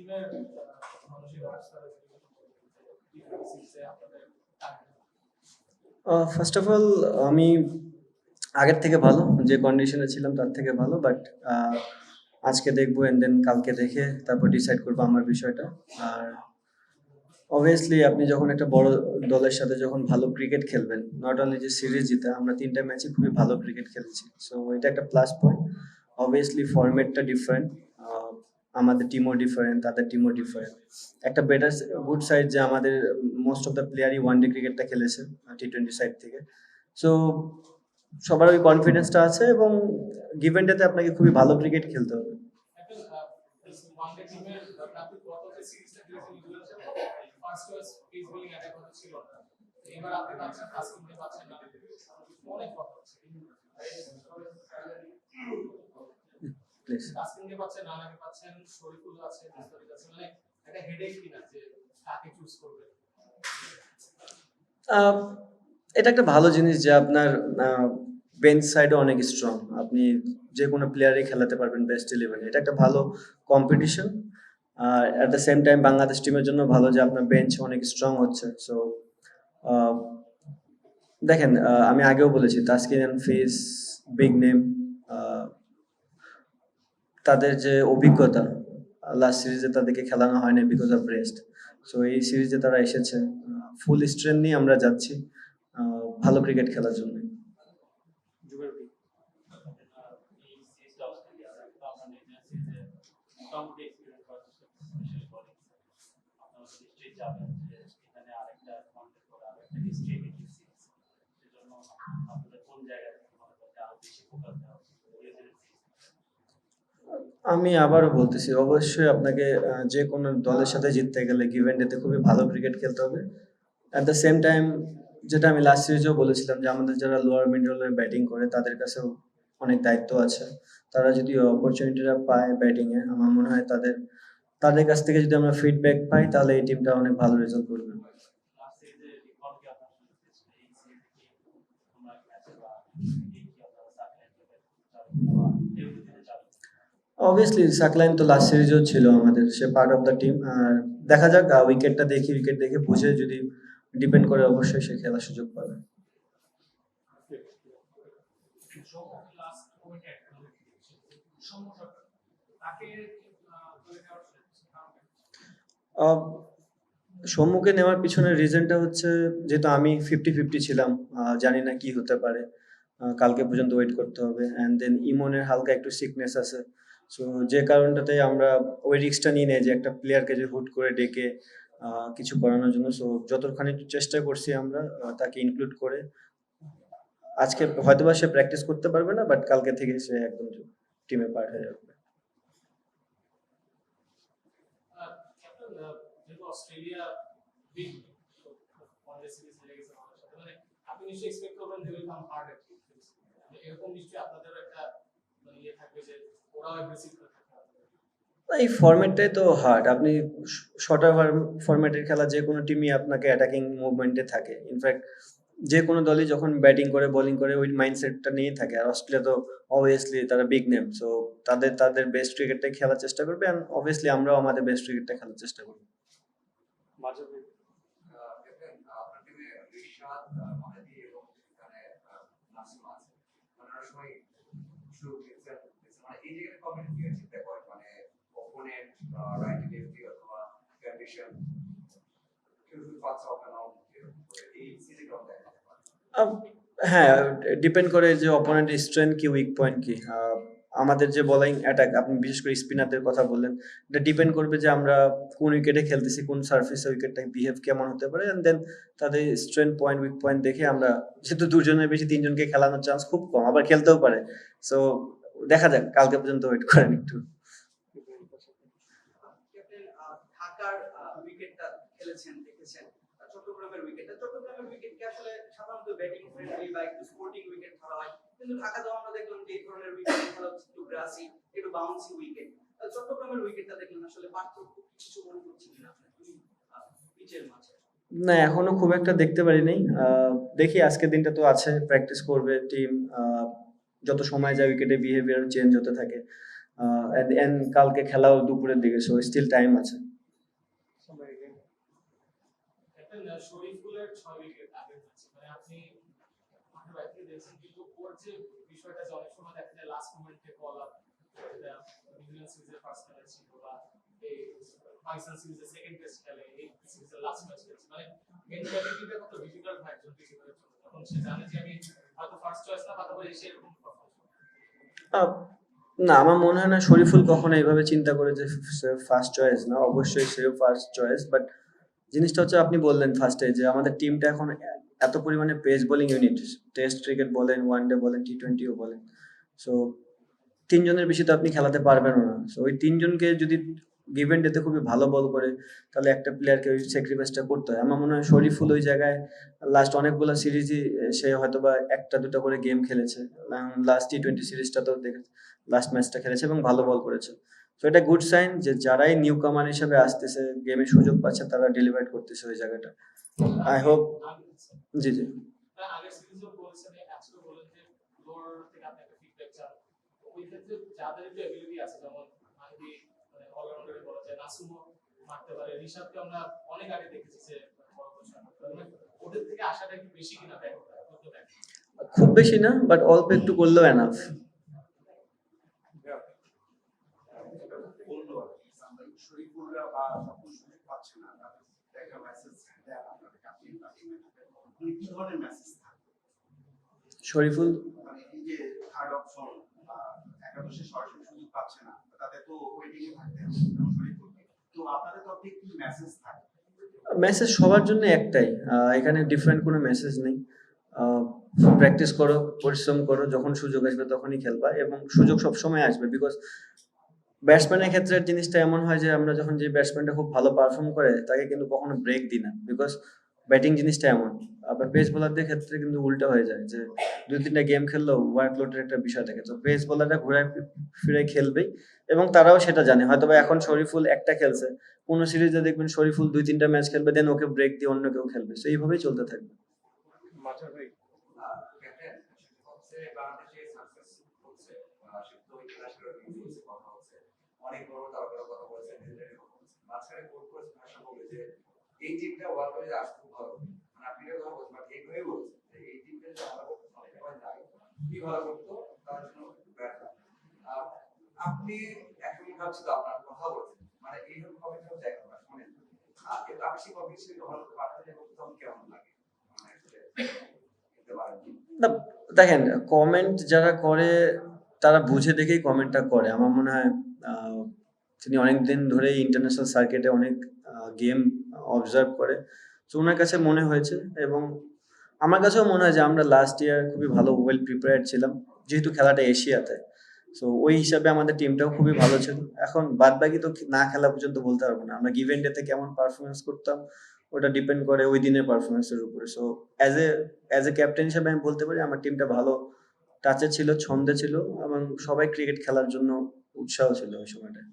টিমের মানসিক অবস্থা ডিফেন্সে আপনাদের ফার্স্ট অফ অল আমি আগের থেকে ভালো, যে কন্ডিশনে ছিলাম তার থেকে ভালো, বাট আজকে দেখবো এন্ড দেন কালকে দেখে তারপর ডিসাইড করবো আমার বিষয়টা। আর অবভিয়াসলি আপনি যখন একটা বড় দলের সাথে যখন ভালো ক্রিকেট খেলবেন, নট অনলি যে সিরিজ জিতে, আমরা 3টা ম্যাচে খুবই ভালো ক্রিকেট খেলেছি, সো এটা একটা প্লাস পয়েন্ট। অবভিয়াসলি ফরম্যাটটা ডিফারেন্ট, আমাদের টিমও ডিফারেন্ট, তাদের টিমও ডিফারেন্ট। একটা বেটার গুড সাইড যে আমাদের মোস্ট অফ দ্য প্লেয়ারই ওয়ানডে ক্রিকেটটা খেলেছে টি-20 সাইড থেকে, সো সবার ওই কনফিডেন্সটা আছে এবং গিভেন ডেতে আপনাকে খুবই ভালো ক্রিকেট খেলতে হবে। ওয়ানডে টিমের আপনি গত যে সিরিজটা খেলেছেন ফার্স্ট ওয়াজ পেস বোলিং অ্যাটাক হতে ছিল না, এবার আপনি পাচ্ছেন ফার্স্ট কিংয়ে পাচ্ছেন না, অনেক কথা হচ্ছে প্লিজ ফার্স্ট কিংয়ে পাচ্ছেন না, নাকি পাচ্ছেন শরীফুল আছে, মুস্তাফিজ আছে, মানে একটা হেডেক কিনা যে কাকে চুজ করবে। এটা একটা ভালো জিনিস যে আপনার বেঞ্চ সাইডে অনেক স্ট্রং, আপনি যে কোনো প্লেয়ারই খেলাতে পারবেন বেস্ট 11। এটা একটা ভালো কম্পিটিশন, আর at the same time Bangladesh টিমের জন্য ভালো যে আপনার বেঞ্চ অনেক স্ট্রং হচ্ছে। সো দেখেন, আমি আগেও বলেছি Taskin and Fizz big name, তাদের যে অভিজ্ঞতা, লাস্ট সিরিজে তাদেরকে খেলানো হয়নি বিকজ অফ রেস্ট, সো এই সিরিজে তারা এসেছে ফুল স্ট্রেংথ নিয়ে, আমরা যাচ্ছি ভালো ক্রিকেট খেলার জন্য। আমি আবারও বলতেছি, অবশ্যই আপনাকে যে কোনো দলের সাথে জিততে গেলে গিভেন ডেতে খুবই ভালো ক্রিকেট খেলতে হবে। অ্যাট দ্য সেম টাইম, যেটা আমি লাস্ট সিরিজেও বলেছিলাম যে আমাদের যারা লোয়ার মিডল ব্যাটিং করে তাদের কাছেও অনেক দায়িত্ব আছে। তারা যদি অপরচুনিটিটা পায় ব্যাটিংয়ে, আমার মনে হয় তাদের কাছ থেকে যদি আমরা ফিডব্যাক পাই তাহলে এই টিমটা অনেক ভালো রেজাল্ট করবে। অবভিয়াসলি সাকলাইন তো লাস্ট সিরিজেও ছিল আমাদের, সে পার্ট অফ দ্য টিম। আর দেখা যাক, উইকেট দেখে বুঝে যদি ডিপেন্ড করে, অবশ্যই সে খেলার সুযোগ পাবে। সম্মুখে নেওয়ার পিছনের রিজনটা হচ্ছে, যেহেতু আমি 50-50 ছিলাম, জানি না কি হতে পারে, কালকে পর্যন্ত ওয়েট করতে হবে। অ্যান্ড দেন ইমনের হালকা একটু সিকনেস আছে, সো যে কারণটাতে আমরা ওই রিস্কটা নিয়ে নেই যে একটা প্লেয়ারকে যে হুট করে ডেকে কিছু করানোর জন্য। সো যতখানি চেষ্টা করছি আমরা তাকে ইনক্লুড করে, আজকে হয়তোবা সে প্র্যাকটিস করতে পারবে না, বাট কালকে থেকে সে একদম টিমে পার্ট হয়ে যাবে। অস্ট্রেলিয়া বিগ ওয়ানডে সিরিজ হয়ে গেছে আমাদের সাথে, মানে আপনি নিশ্চয়ই এক্সপেক্ট করবেন they will come hard at এরকম নিশ্চয়ই আপনাদের একটা মানে ইয়ে থাকবে যে ওরাও অ্যাগ্রেসিভ করে থাকবে। এই ফরম্যাটটাই তো হার্ড, আপনি শর্টার ফরম্যাটের খেলা যে কোনো টিমই আপনাকে অ্যাটাকিং মুভমেন্টে থাকে। ইনফ্যাক্ট যে কোনো দলই যখন ব্যাটিং করে বোলিং করে ওই মাইন্ডসেটটা নিয়ে থাকে। আর অস্ট্রেলিয়া তো অবভিয়াসলি তারা বিগ নেম, সো তাদের বেস্ট ক্রিকেটটাই খেলার চেষ্টা করবে, অ্যান্ড অবভিয়াসলি আমরাও আমাদের বেস্ট ক্রিকেটটা খেলার চেষ্টা করবো। হ্যাঁ, ডিপেন্ড করে যে অপোনেন্টের স্ট্রেংথ কি, উইক পয়েন্ট কি। আমাদের যে বোলিং অ্যাটাক, আপনি বিশেষ করে স্পিনারদের কথা বললেন, এটা ডিপেন্ড করবে যে আমরা কোন উইকেটে খেলতেছি, কোন সার্ফেসে উইকেটটা বিহেভ কেমন হতে পারে, অ্যান্ড দেন তাদের স্ট্রেংথ পয়েন্ট, উইক পয়েন্ট দেখে আমরা, যেহেতু দুজনের বেশি 3জনকে খেলানোর চান্স খুব কম, আবার খেলতেও পারে, সো দেখা যাক, কালকে পর্যন্ত ওয়েট করেন একটু। ঢাকার উইকেটটা খেলেছেন, দেখেছেন চট্টগ্রামের উইকেটটা, চট্টগ্রামের উইকেটকে আসলে সাধারণত ব্যাটিং ফ্রেন্ডলি বা একটু স্পোর্টিং উইকেট ধরা হয়, কিন্তু ঢাকাতেও আমরা দেখলাম যে এই ধরনের উইকেট খেলা হচ্ছে একটু গ্রাসি, একটু বাউন্সি উইকেট। চট্টগ্রামের উইকেটটা দেখলেন আসলে পার্থক্য কিছু মনে করছেন না পিচের মাঝে? না, এখনো খুব একটা দেখতে পারিনি, দেখি আজকের দিনটা তো আছে, প্র্যাকটিস করবে টিম, যত সময় যায় উইকেটে বিহেভিয়ার চেঞ্জ হতে থাকে, and কালকে খেলাও দুপুরের দিকে, সো স্টিল টাইম আছে। ক্যাপ্টেন শরীফুলের 6 উইকেট আগের ম্যাচে মানে আপনি মাঠের বাইরে থেকে দেখছেন, কিন্তু ওর যে বিষয়টা যে অনেক সময় দেখা যায় লাস্ট মোমেন্টে বল আপ, যেটা নিউজিল্যান্ড সিরিজের ফার্স্ট ম্যাচ ছিল বা এই পাকিস্তান সিরিজের সেকেন্ড টেস্ট খেলে, এই সিরিজের লাস্ট ম্যাচ খেলছে, মানে মেন্টালিটিটা কত ডিফিকাল্ট হয় একজন ক্রিকেটারের জন্য, তখন সে জানে যে আমি হয়তো ফার্স্ট চয়েস না, তারপরে এসে এরকম পারফরম্যান্স করব। আহ, না, আমার মনে হয় না শরীফুল কখনো এইভাবে চিন্তা করে যে ফার্স্ট চয়েস না, অবশ্যই সেও ফার্স্ট চয়েস, বাট জিনিসটা হচ্ছে আপনি বললেন ফার্স্টে যে আমাদের টিমটা এখন এত পরিমাণে pace bowling unit, test cricket বলেন, ওয়ানডে বলেন, টি20ও বলেন, সো 3 জনের বেশি তো আপনি খেলাতে পারবেনও না। সো ওই 3 জনকে যদি গিভেন ডেতে খুবই ভালো বল করে, তাহলে একটা প্লেয়ারকে ওই স্যাক্রিফাইসটা করতে হয়। আমার মনে হয় শরীফুল ওই জায়গায় লাস্ট অনেকগুলো সিরিজই সে হয়তো বা একটা দুটো করে গেম খেলেছে, লাস্ট টি20 সিরিজটা তো দেখে, লাস্ট ম্যাচটা খেলেছে এবং ভালো বল করেছে। তো এটা গুড সাইন যে যারাই নিউ কামার হিসেবে আসতেছে, গেমে সুযোগ পাচ্ছে, তারা ডেলিভার করতেছে ওই জায়গাটা। I hope. জি জি। আগের সিরিজেও বলেছেন, আজকেও বলেন যে ফ্লোর থেকে আপনি একটা ফিডব্যাক চান। ওই ক্ষেত্রে যাদের একটু অ্যাবিলিটি আছে, যেমন মাহদি মানে অলরাউন্ডারে বলা যায়, নাসুমও মারতে পারে, ঋষাদকে আমরা অনেক আগে দেখেছি যে বড় পজিশন মারতে পারে, মানে ওদের থেকে আশাটা একটু বেশি কিনা ব্যাক খুব বেশি না, বাট অল্প একটু করলেও এনাফ। শরীফুলরা বা সবুজ সুযোগ পাচ্ছে না, তাদের একটা মেসেজ দেন আপনাদের ক্যাপ্টেন বা টিমের কি ধরনের মেসেজ থাকে? শরীফুল মানে এই যে থার্ড অপশন বা একাদশে সরাসরি সুযোগ পাচ্ছে না, তাদের তো ওয়েটিং এ থাকতে হবে, যেমন শরীফুলকে। তো আপনাদের তরফ থেকে কি মেসেজ থাকে? মেসেজ সবার জন্য একটাই, এখানে ডিফারেন্ট কোনো মেসেজ নেই। প্র্যাকটিস করো, পরিশ্রম করো, যখন সুযোগ আসবে তখনই খেলবা, এবং সুযোগ সবসময় আসবে। বিকজ ব্যাটসম্যানের ক্ষেত্রে জিনিসটা এমন হয় যে আমরা যখন যে ব্যাটসম্যানটা খুব ভালো পারফর্ম করে তাকে কিন্তু কখনো ব্রেক দিই না, বিকজ ব্যাটিং জিনিসটা এমন। আবার পেস বোলারদের ক্ষেত্রে কিন্তু উল্টো হয়ে যায় যে 2-3টা গেম খেললেও ওয়ার্কলোডের একটা বিষয় থাকে, তো পেস বোলাররা ঘুরে ফিরে খেলবেই, এবং তারাও সেটা জানে। হয়তো বা এখন শরীফুল একটা খেলছে, কোনো সিরিজে দেখবেন শরীফুল 2-3টা ম্যাচ খেলবে, দেন ওকে ব্রেক দিয়ে অন্য কেউ খেলবে, তো এইভাবেই চলতে থাকবে। ক্যাপ্টেন, হচ্ছে বাংলাদেশে সাকসেস হচ্ছে, সেটা তো ইন্টারন্যাশনাল নিউজে কথা হচ্ছে, অনেক বড় তারকারা কথা বলেছে, নিজেরাই কথা বলেছে, মাঝখানে কোর্ট করেছে ভাষা বলে যে এই টিমটা ওয়ার্ল্ড কাপে আসতে খুব ভালো, মানে আপনি এটা কথা বলছেন, বাট এইভাবেই বলছেন যে এই টিমটা যে আমরা অনেক সময় যাই কি ভালো করতো তার জন্য ব্যর্থ। আপনি এখন ভাবছি তো আপনার কথা বলছেন, মানে এইরকম কমেন্ট দেখেন না শুনেন, আপনি সেই কমেন্ট সেটা ভালো পাঠাতে তখন কেমন লাগে, মানে খেতে পারেন না, দেখেন, কমেন্ট যারা করে তারা বুঝে দেখেই কমেন্টটা করে। আমার মনে হয় তিনি অনেকদিন ধরেই ইন্টারন্যাশনাল সার্কিটে অনেক গেম অবজার্ভ করে, তো ওনার কাছে মনে হয়েছে, এবং আমার কাছেও মনে হয় যে আমরা লাস্ট ইয়ার খুবই ভালো ওয়েল প্রিপেয়ার্ড ছিলাম, যেহেতু খেলাটা এশিয়াতে, সো ওই হিসাবে আমাদের টিমটাও খুবই ভালো ছিল। এখন বাদ বাকি তো না খেলা পর্যন্ত বলতে পারবো না, আমরা গিভেন ডেতে কেমন পারফরমেন্স করতাম ওটা ডিপেন্ড করে ওই দিনের পারফরমেন্সের উপরে। সো অ্যাজ এ ক্যাপ্টেন হিসেবে আমি বলতে পারি আমার টিমটা ভালো টাচে ছিল, ছন্দে ছিল, এবং সবাই ক্রিকেট খেলার জন্য উৎসাহ ছিল ওই সময়টায়।